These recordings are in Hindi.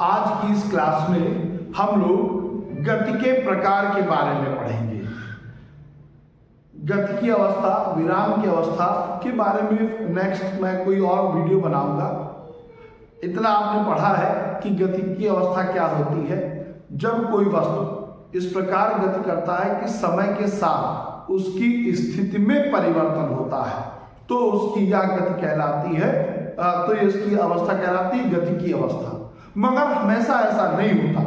आज की इस क्लास में हम लोग गति के प्रकार के बारे में पढ़ेंगे। गति की अवस्था, विराम की अवस्था के बारे में नेक्स्ट मैं कोई और वीडियो बनाऊंगा। इतना आपने पढ़ा है कि गति की अवस्था क्या होती है। जब कोई वस्तु इस प्रकार गति करता है कि समय के साथ उसकी स्थिति में परिवर्तन होता है तो उसकी यह गति कहलाती है, तो इसकी अवस्था कहलाती है गति की अवस्था। मगर हमेशा ऐसा नहीं होता।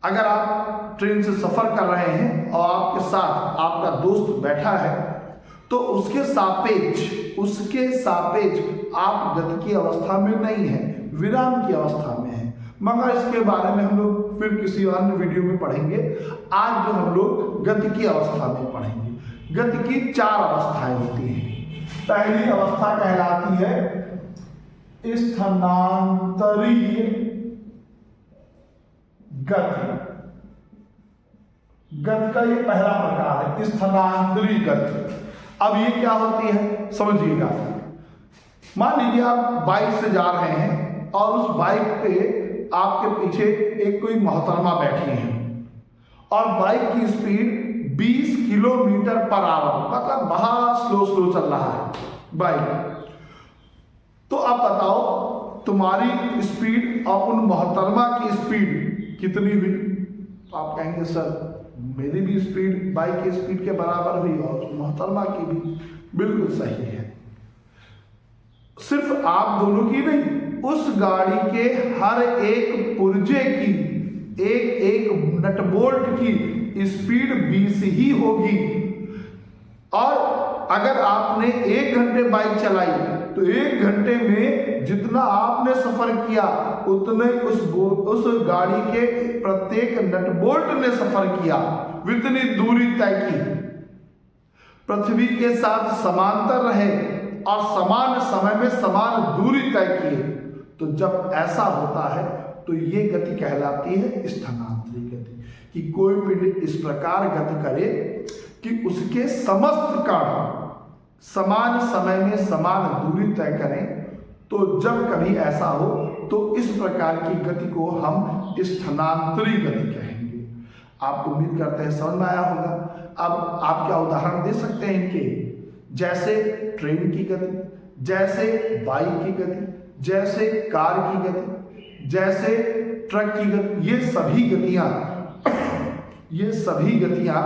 अगर आप ट्रेन से सफर कर रहे हैं और आपके साथ आपका दोस्त बैठा है तो उसके सापेक्ष आप गति की अवस्था में नहीं है, विराम की अवस्था में है। मगर इसके बारे में हम लोग फिर किसी अन्य वीडियो में पढ़ेंगे। आज जो हम लोग गति की अवस्था में पढ़ेंगे। गति की 4 अवस्थाएं होती हैं। पहली अवस्था कहलाती है स्थानांतरीय गति। गति का ये पहला प्रकार है, स्थानांतरीय गति। अब ये क्या होती है समझिएगा। मान लीजिए आप बाइक से जा रहे हैं और उस बाइक पे आपके पीछे एक कोई मोहतरमा बैठी है और बाइक की स्पीड 20 किलोमीटर पर आवर, मतलब बहुत स्लो चल रहा है बाइक। तो अब बताओ तुम्हारी स्पीड और उन मोहतरमा की स्पीड कितनी हुई? तो आप कहेंगे सर मेरी भी स्पीड बाइक की स्पीड के बराबर हुई और मोहतरमा की भी। बिल्कुल सही है। सिर्फ आप दोनों की नहीं, उस गाड़ी के हर एक पुर्जे की, एक नट बोल्ट की स्पीड 20 ही होगी। और अगर आपने 1 घंटे बाइक चलाई तो 1 घंटे में जितना आपने सफर किया उतने उस गाड़ी के प्रत्येक नट बोल्ट ने सफर किया, जितनी दूरी तय की। पृथ्वी के साथ समांतर रहे और समान समय में समान दूरी तय किए। तो जब ऐसा होता है तो ये गति कहलाती है स्थानांतरित गति, कि कोई पिंड इस प्रकार गति करे कि उसके समस्त कण समान समय में समान दूरी तय करें। तो जब कभी ऐसा हो तो इस प्रकार की गति को हम स्थानांतरित गति कहेंगे। आपको उम्मीद करते हैं समझ में आया होगा। अब आप क्या उदाहरण दे सकते हैं इनके? जैसे ट्रेन की गति, जैसे बाइक की गति, जैसे कार की गति, जैसे ट्रक की गति। ये सभी गतियां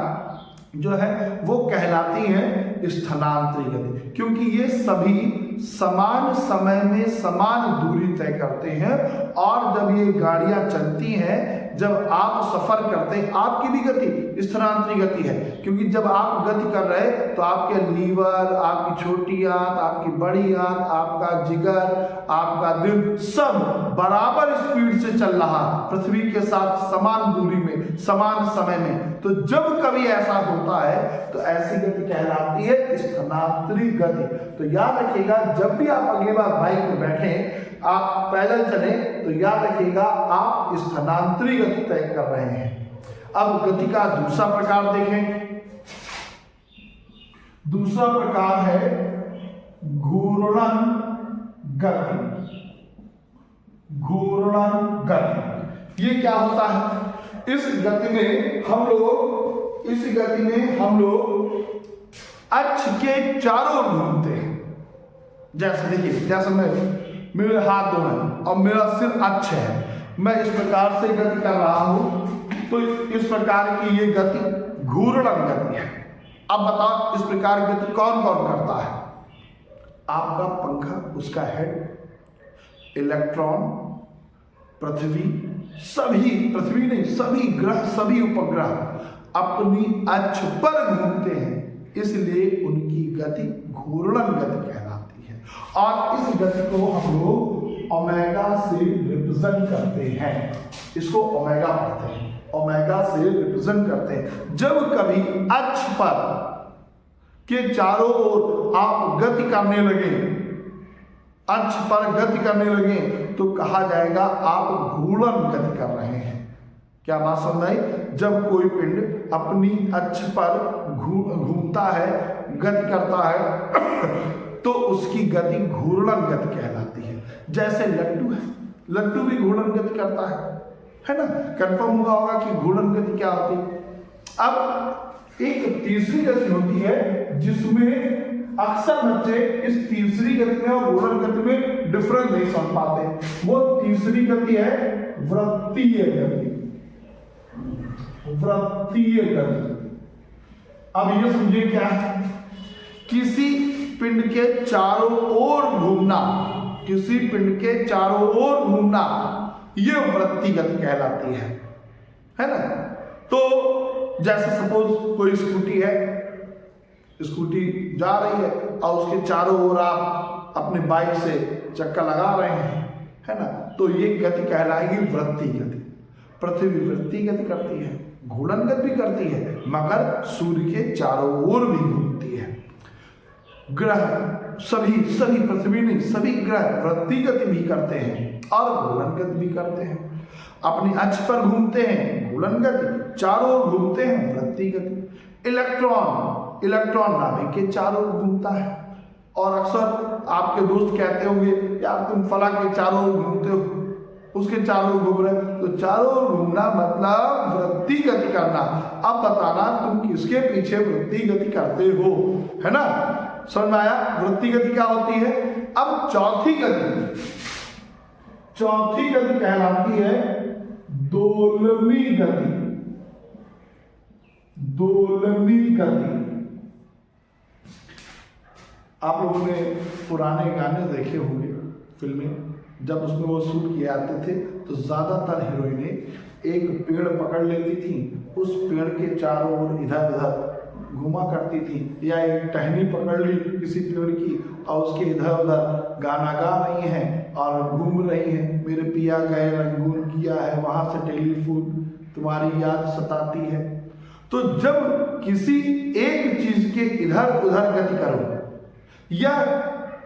जो है वो कहलाती हैं स्थानांतरित गति, क्योंकि ये सभी समान समय में समान दूरी तय करते हैं। और जब ये गाड़ियां चलती हैं, जब आप सफर करते हैं, आपकी भी गति स्थानांतरित गति है। क्योंकि जब आप गति कर रहे हैं तो आपके लीवर, आपकी छोटी आंत, आपकी बड़ी आंत, आपका जिगर, आपका दिल सब बराबर स्पीड से चल रहा, पृथ्वी के साथ समान दूरी में, समान समय में। तो जब कभी ऐसा होता है तो ऐसी गति कहलाती है स्थानांतरित गति। तो याद रखिएगा, जब भी आप अगली बार बाइक में बैठे, आप पैदल चले, तो याद रखिएगा आप स्थानांतरित गति तय कर रहे हैं। अब गति का दूसरा प्रकार देखें। दूसरा प्रकार है घूर्णन गति। घूर्णन गति ये क्या होता है? इस गति में हम लोग अक्ष के चारों ओर घूमते हैं। जैसे देखिए, जैसे मेरे हाथ दो हैं और मेरा सिर अक्ष है, मैं इस प्रकार से गति कर रहा हूं, तो इस प्रकार की ये गति घूर्णन गति है। अब बताओ इस प्रकार की गति कौन कौन करता है? आपका पंखा, उसका हेड, इलेक्ट्रॉन, पृथ्वी, सभी ग्रह, सभी उपग्रह अपनी अक्ष पर घूमते हैं, इसलिए उनकी गति घूर्णन गति कहलाती है। और इस गति को हम लोग ओमेगा से रिप्रेजेंट करते हैं। इसको ओमेगा पढ़ते हैं, ओमेगा से रिप्रेजेंट करते हैं। जब कभी अक्ष पर के चारों ओर आप गति करने लगे, अक्ष पर गति करने लगे, तो कहा जाएगा आप घूर्णन गति कर रहे हैं। क्या बात समझ आई? जब कोई पिंड अपनी अक्ष पर घूमता है, गति करता है, तो उसकी गति घूर्णन गति कहलाती है। जैसे लट्टू है, लट्टू भी घूर्णन गति करता है ना। कंफर्म हुआ होगा कि घूर्णन गति क्या होती है। अब एक तीसरी गति होती है जिसमें अक्सर बच्चे इस तीसरी गति में और घूर्णन गति में डिफरेंस नहीं समझ पाते। वो तीसरी गति है वृत्तीय गति। वृत्तीय गति, अब ये समझिए क्या है। किसी पिंड के चारों ओर घूमना, किसी पिंड के चारों ओर घूमना, यह वृत्तीय गति कहलाती है ना। तो जैसे सपोज कोई स्कूटी है, स्कूटी जा रही है और उसके चारों ओर आप अपने बाइक से चक्का लगा रहे हैं, है ना, तो ये गति कहलाएगी वृत्तीय गति। पृथ्वी वृत्तीय गति करती है, घूर्णन गति भी करती है, मगर सूर्य के चारों ओर भी घूमती है। ग्रह सभी पृथ्वी नहीं, सभी ग्रह वृत्तीय गति भी करते हैं और घूर्णन गति भी करते हैं। अपनी अक्ष पर घूमते हैं घूर्णन गति, चारों ओर घूमते हैं वृत्तीय गति। इलेक्ट्रॉन नाभिक के चारों ओर घूमता है। और अक्सर आपके दोस्त कहते होंगे यार तुम फला के चारों ओर घूमते हो, उसके चारों ओर घूम रहे, तो चारों ओर घूमना मतलब वृत्तीय गति करना। अब बताना तुम किसके पीछे वृत्तीय गति करते हो, है ना। समझ में आया वृत्तीय गति क्या होती है। अब चौथी गति कहलाती है दोलनी गति। दोलनी गति, आप लोगों ने पुराने गाने देखे होंगे फिल्में, जब उसमें वो शूट किए जाते थे तो ज्यादातर हीरोइनें एक पेड़ पकड़ लेती थी, उस पेड़ के चारों ओर इधर उधर घुमा करती थी, या एक टहनी पकड़ ली किसी पेड़ की और उसके इधर उधर गाना गा रही हैं और घूम रही हैं। मेरे पिया गए रंगून किया है, वहां से टेलीफोन तुम्हारी याद सताती है। तो जब किसी एक चीज के इधर उधर गति करो, या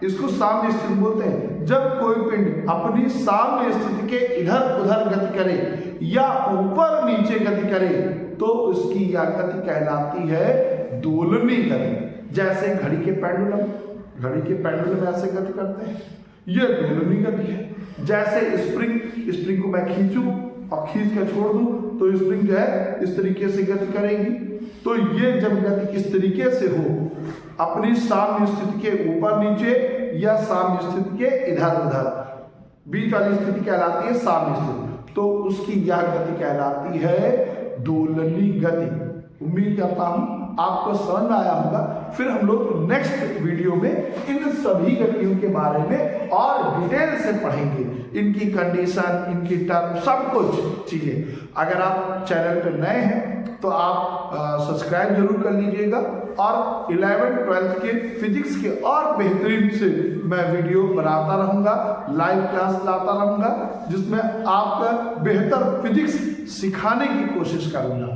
इसको साम्य स्थिति बोलते हैं, जब कोई पिंड अपनी साम्य स्थिति के इधर उधर गति करे या ऊपर नीचे गति करे, तो उसकी यह गति कहलाती है दोलनी गति। जैसे घड़ी के पेंडुलम ऐसे गति करते हैं, यह दोलनी गति है। जैसे स्प्रिंग को मैं खींचूं और खींच कर छोड़ दूं तो स्प्रिंग जो है इस तरीके से गति करेगी। तो ये जब गति इस तरीके से हो, अपनी साम्य स्थिति के ऊपर नीचे या साम्य स्थिति के इधर उधर, बीच वाली स्थिति कहलाती है साम्य स्थिति, तो उसकी यह गति कहलाती है दोलनी गति। उम्मीद करता हूं आपको समझ में आया होगा। फिर हम लोग नेक्स्ट वीडियो में इन सभी गतियों के बारे में और डिटेल से पढ़ेंगे, इनकी कंडीशन, इनकी टर्म, सब कुछ चीजें। अगर आप चैनल पर नए हैं तो आप सब्सक्राइब जरूर कर लीजिएगा, और 11th 12th के फिजिक्स के और बेहतरीन से मैं वीडियो बनाता रहूंगा, लाइव क्लास लाता रहूंगा, जिसमें आपका बेहतर फिजिक्स सिखाने की कोशिश करूंगा।